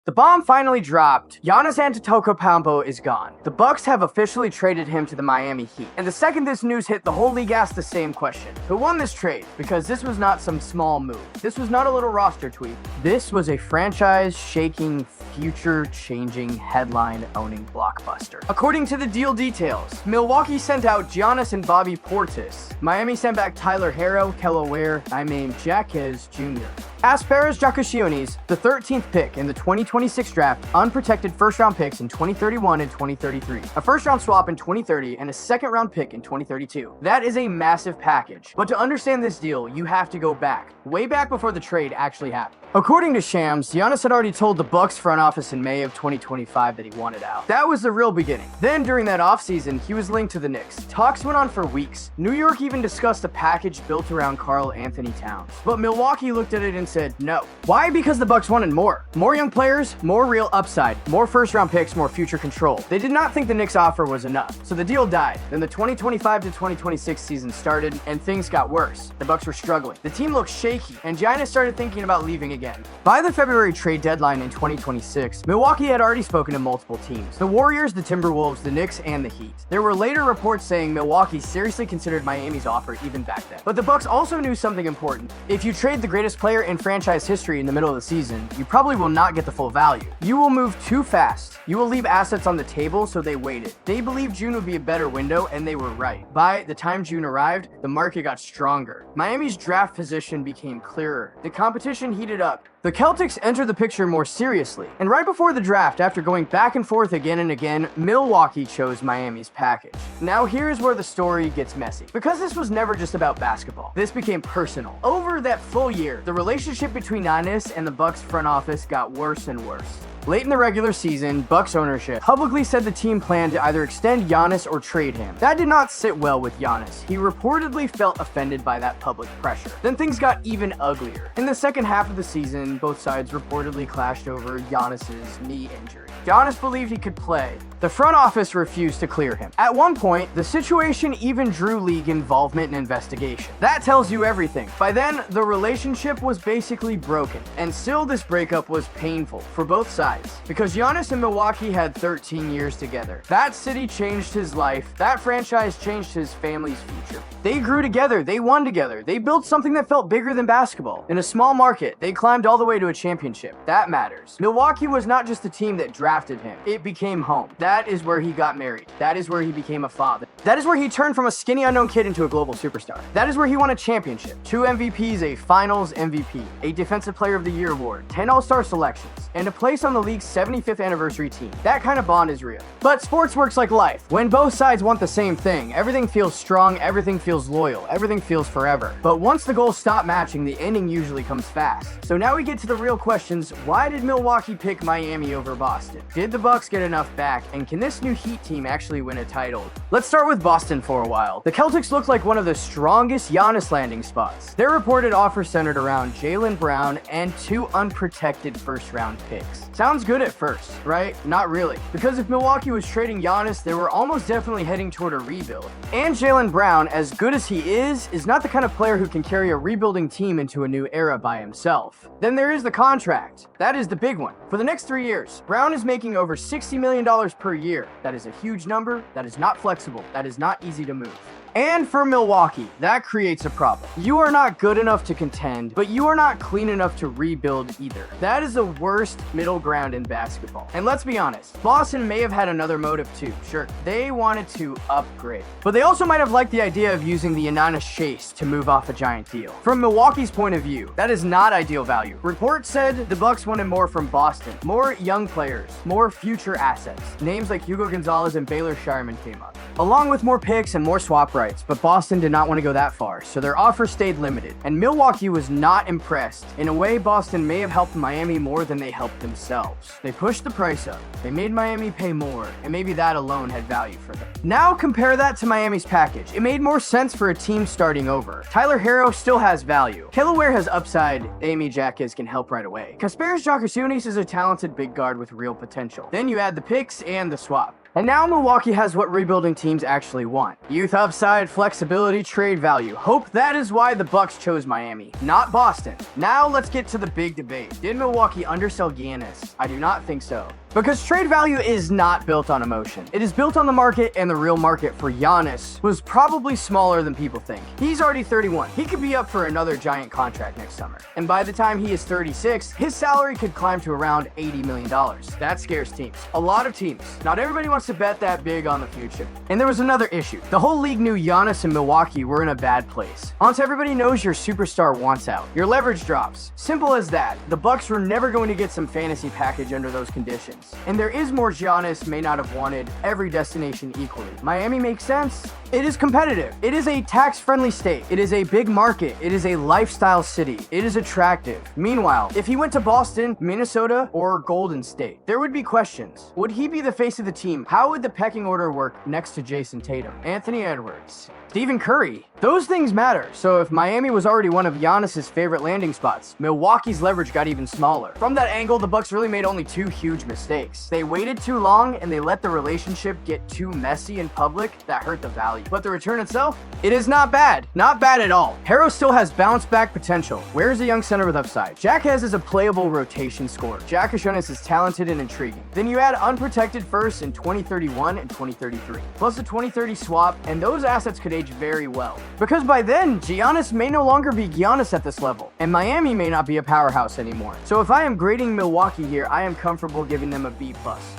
The bomb finally dropped. Giannis Antetokounmpo is gone. The Bucks have officially traded him to the Miami Heat. And the second this news hit, the whole league asked the same question. Who won this trade? Because this was not some small move. This was not a little roster tweak. This was a franchise-shaking, future-changing, headline-owning blockbuster. According to the deal details, Milwaukee sent out Giannis and Bobby Portis. Miami sent back Tyler Herro, Kello Ware, Jaquez Jr. Asperas Giannis, the 13th pick in the 2026 draft, unprotected first-round picks in 2031 and 2033, a first-round swap in 2030, and a second-round pick in 2032. That is a massive package. But to understand this deal, you have to go back, way back before the trade actually happened. According to Shams, Giannis had already told the Bucks front office in May of 2025 that he wanted out. That was the real beginning. Then, during that offseason, he was linked to the Knicks. Talks went on for weeks. New York even discussed a package built around Karl Anthony Towns. But Milwaukee looked at it and said no. Why? Because the Bucks wanted more. More young players, more real upside, more first-round picks, more future control. They did not think the Knicks offer was enough, so the deal died. Then the 2025 to 2026 season started, and things got worse. The Bucks were struggling. The team looked shaky, and Giannis started thinking about leaving again. By the February trade deadline in 2026, Milwaukee had already spoken to multiple teams: the Warriors, the Timberwolves, the Knicks, and the Heat. There were later reports saying Milwaukee seriously considered Miami's offer even back then. But the Bucks also knew something important. If you trade the greatest player in franchise history in the middle of the season, you probably will not get the full value. You will move too fast. You will leave assets on the table, so they waited. They believed June would be a better window, and they were right. By the time June arrived, the market got stronger. Miami's draft position became clearer. The competition heated up. The Celtics entered the picture more seriously, and right before the draft, after going back and forth again and again, Milwaukee chose Miami's package. Now here's where the story gets messy. Because this was never just about basketball, this became personal. Over that full year, the relationship between Giannis and the Bucks front office got worse and worse. Late in the regular season, Bucks ownership publicly said the team planned to either extend Giannis or trade him. That did not sit well with Giannis. He reportedly felt offended by that public pressure. Then things got even uglier. In the second half of the season, both sides reportedly clashed over Giannis's knee injury. Giannis believed he could play. The front office refused to clear him. At one point, the situation even drew league involvement and investigation. That tells you everything. By then, the relationship was basically broken. And still, this breakup was painful for both sides. Because Giannis and Milwaukee had 13 years together. That city changed his life. That franchise changed his family's future. They grew together. They won together. They built something that felt bigger than basketball. In a small market, they climbed all the way to a championship. That matters. Milwaukee was not just the team that drafted him. It became home. That is where he got married. That is where he became a father. That is where he turned from a skinny unknown kid into a global superstar. That is where he won a championship, 2 MVPs, a finals MVP, a Defensive Player of the Year award, 10 All-Star selections, and a place on the league's 75th anniversary team. That kind of bond is real. But sports works like life. When both sides want the same thing, everything feels strong, everything feels loyal, everything feels forever. But once the goals stop matching, the ending usually comes fast. So now we get to the real questions. Why did Milwaukee pick Miami over Boston? Did the Bucks get enough back? And can this new Heat team actually win a title? Let's start with Boston for a while. The Celtics looked like one of the strongest Giannis landing spots. Their reported offer centered around Jaylen Brown and 2 unprotected first-round picks. Sounds good at first, right? Not really. Because if Milwaukee was trading Giannis, they were almost definitely heading toward a rebuild. And Jaylen Brown, as good as he is not the kind of player who can carry a rebuilding team into a new era by himself. Then there is the contract. That is the big one. For the next 3 years, Brown is making over $60 million per year. That is a huge number. That is not flexible. That is not easy to move. And for Milwaukee, that creates a problem. You are not good enough to contend, but you are not clean enough to rebuild either. That is the worst middle ground in basketball. And let's be honest, Boston may have had another motive too. Sure, they wanted to upgrade. But they also might have liked the idea of using the Giannis chase to move off a giant deal. From Milwaukee's point of view, that is not ideal value. Reports said the Bucks wanted more from Boston. More young players, more future assets. Names like Hugo Gonzalez and Baylor Shireman came up, along with more picks and more swap rights. But Boston did not want to go that far, so their offer stayed limited. And Milwaukee was not impressed. In a way, Boston may have helped Miami more than they helped themselves. They pushed the price up. They made Miami pay more, and maybe that alone had value for them. Now compare that to Miami's package. It made more sense for a team starting over. Tyler Herro still has value. Kello Ware has upside. Jaquez can help right away. Asperas Giannis is a talented big guard with real potential. Then you add the picks and the swap. And now Milwaukee has what rebuilding teams actually want. Youth upside, flexibility, trade value. Hope that is why the Bucks chose Miami, not Boston. Now let's get to the big debate. Did Milwaukee undersell Giannis? I do not think so. Because trade value is not built on emotion. It is built on the market, and the real market for Giannis was probably smaller than people think. He's already 31. He could be up for another giant contract next summer. And by the time he is 36, his salary could climb to around $80 million. That scares teams. A lot of teams. Not everybody wants to bet that big on the future. And there was another issue. The whole league knew Giannis and Milwaukee were in a bad place. Once everybody knows your superstar wants out, your leverage drops. Simple as that. The Bucks were never going to get some fantasy package under those conditions. And there is more Giannis may not have wanted every destination equally. Miami makes sense. It is competitive. It is a tax-friendly state. It is a big market. It is a lifestyle city. It is attractive. Meanwhile, if he went to Boston, Minnesota, or Golden State, there would be questions. Would he be the face of the team? How would the pecking order work next to Jason Tatum, Anthony Edwards, Stephen Curry? Those things matter. So if Miami was already one of Giannis's favorite landing spots, Milwaukee's leverage got even smaller. From that angle, the Bucks really made only two huge mistakes. They waited too long and they let the relationship get too messy in public. That hurt the value. But the return itself, it is not bad. Not bad at all. Harrow still has bounce back potential. Where's a young center with upside? Jack has is a playable rotation scorer. Jack Giannis is talented and intriguing. Then you add unprotected firsts in 2031 and 2033, plus a 2030 swap, and those assets could age very well. Because by then, Giannis may no longer be Giannis at this level, and Miami may not be a powerhouse anymore. So if I am grading Milwaukee here, I am comfortable giving them a B+.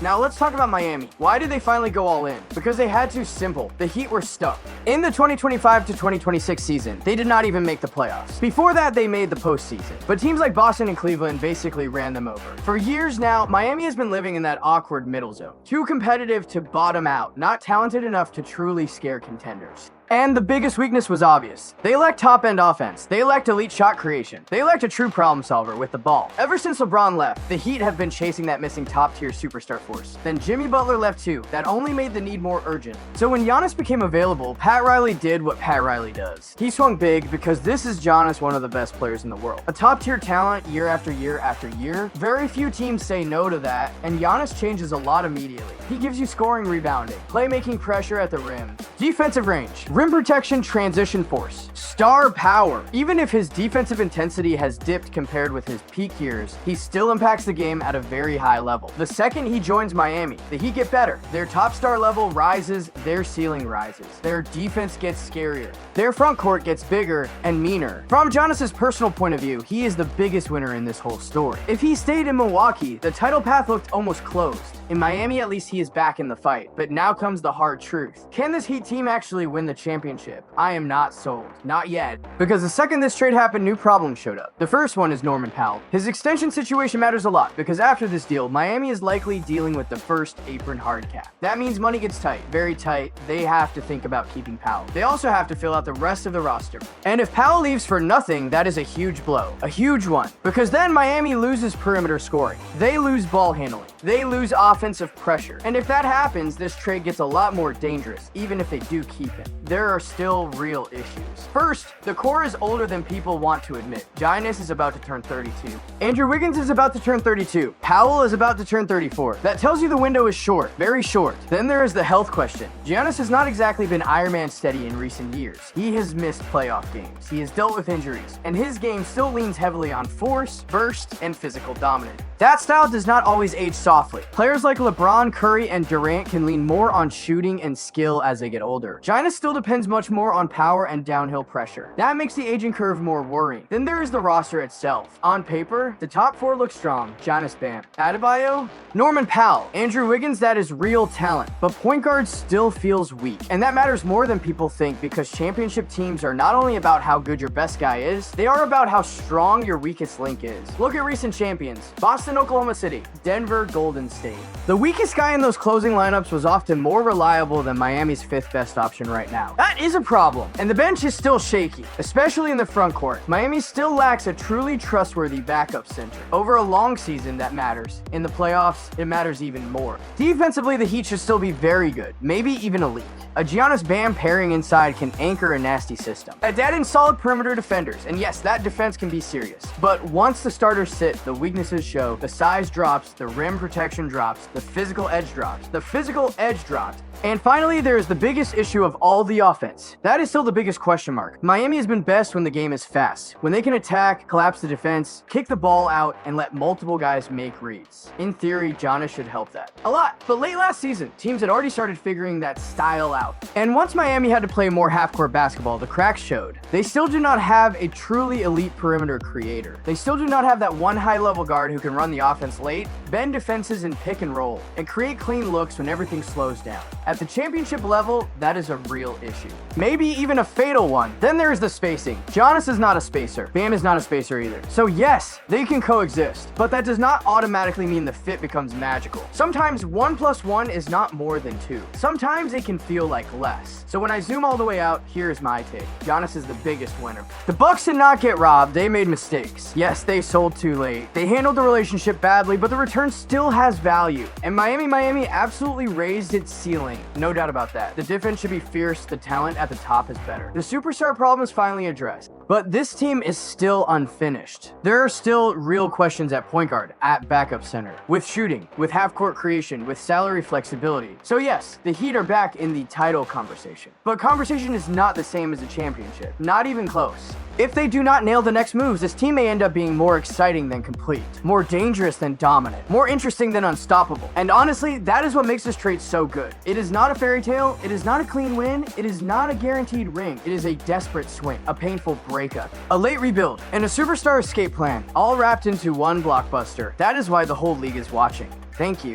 Now let's talk about Miami. Why did they finally go all in? Because they had to. Simple. The Heat were stuck. In the 2025 to 2026 season, they did not even make the playoffs. Before that, they made the postseason. But teams like Boston and Cleveland basically ran them over. For years now, Miami has been living in that awkward middle zone. Too competitive to bottom out, not talented enough to truly scare contenders. And the biggest weakness was obvious. They lacked top-end offense. They lacked elite shot creation. They lacked a true problem solver with the ball. Ever since LeBron left, the Heat have been chasing that missing top-tier superstar force. Then Jimmy Butler left too. That only made the need more urgent. So when Giannis became available, Pat Riley did what Pat Riley does. He swung big because this is Giannis, one of the best players in the world. A top-tier talent year after year after year. Very few teams say no to that, and Giannis changes a lot immediately. He gives you scoring, rebounding, playmaking, pressure at the rim, defensive range, rim protection, transition force, star power. Even if his defensive intensity has dipped compared with his peak years, he still impacts the game at a very high level. The second he joins Miami, the Heat get better. Their top star level rises, their ceiling rises. Their defense gets scarier. Their front court gets bigger and meaner. From Giannis's personal point of view, he is the biggest winner in this whole story. If he stayed in Milwaukee, the title path looked almost closed. In Miami, at least he is back in the fight. But now comes the hard truth. Can this Heat team actually win the championship? I am not sold. Not yet. Because the second this trade happened, new problems showed up. The first one is Norman Powell. His extension situation matters a lot because after this deal, Miami is likely dealing with the first apron hard cap. That means money gets tight, very tight. They have to think about keeping Powell. They also have to fill out the rest of the roster. And if Powell leaves for nothing, that is a huge blow. A huge one. Because then Miami loses perimeter scoring. They lose ball handling. They lose offensive pressure. And if that happens, this trade gets a lot more dangerous, even if they do keep him. There are still real issues. First, the core is older than people want to admit. Giannis is about to turn 32. Andrew Wiggins is about to turn 32. Powell is about to turn 34. That tells you the window is short, very short. Then there is the health question. Giannis has not exactly been Iron Man steady in recent years. He has missed playoff games. He has dealt with injuries, and his game still leans heavily on force, burst, and physical dominance. That style does not always age softly. Players like LeBron, Curry, and Durant can lean more on shooting and skill as they get older. Giannis still depends much more on power and downhill pressure. That makes the aging curve more worrying. Then there is the roster itself. On paper, the top four look strong. Giannis, Bam, Adebayo, Norman Powell, Andrew Wiggins. That is real talent. But point guard still feels weak. And that matters more than people think because championship teams are not only about how good your best guy is, they are about how strong your weakest link is. Look at recent champions. Boston, Oklahoma City, Denver, Golden State. The weakest guy in those closing lineups was often more reliable than Miami's fifth best option right now. That is a problem. And the bench is still shaky, especially in the front court. Miami still lacks a truly trustworthy backup center. Over a long season, that matters. In the playoffs, it matters even more. Defensively, the Heat should still be very good, maybe even elite. A Giannis Bam pairing inside can anchor a nasty system. Add in solid perimeter defenders, and yes, that defense can be serious. But once the starters sit, the weaknesses show, the size drops, the rim protection drops, The physical edge dropped. The physical edge dropped. And finally, there is the biggest issue of all, the offense. That is still the biggest question mark. Miami has been best when the game is fast, when they can attack, collapse the defense, kick the ball out, and let multiple guys make reads. In theory, Giannis should help that a lot. But late last season, teams had already started figuring that style out. And once Miami had to play more half-court basketball, the cracks showed. They still do not have a truly elite perimeter creator. They still do not have that one high-level guard who can run the offense late, bend defenses in pick and roll, and create clean looks when everything slows down. At the championship level, that is a real issue. Maybe even a fatal one. Then there is the spacing. Giannis is not a spacer. Bam is not a spacer either. So yes, they can coexist, but that does not automatically mean the fit becomes magical. Sometimes 1 + 1 is not more than 2. Sometimes it can feel like less. So when I zoom all the way out, here's my take. Giannis is the biggest winner. The Bucks did not get robbed. They made mistakes. Yes, they sold too late. They handled the relationship badly, but the return still has value. And Miami absolutely raised its ceiling. No doubt about that. The defense should be fierce. The talent at the top is better. The superstar problem is finally addressed. But this team is still unfinished. There are still real questions at point guard, at backup center, with shooting, with half-court creation, with salary flexibility. So yes, the Heat are back in the title conversation. But conversation is not the same as a championship. Not even close. If they do not nail the next moves, this team may end up being more exciting than complete, more dangerous than dominant, more interesting than unstoppable. And honestly, that is what makes this trade so good. It is not a fairy tale, it is not a clean win, it is not a guaranteed ring, it is a desperate swing, a painful breakup, a late rebuild, and a superstar escape plan, all wrapped into one blockbuster. That is why the whole league is watching. Thank you.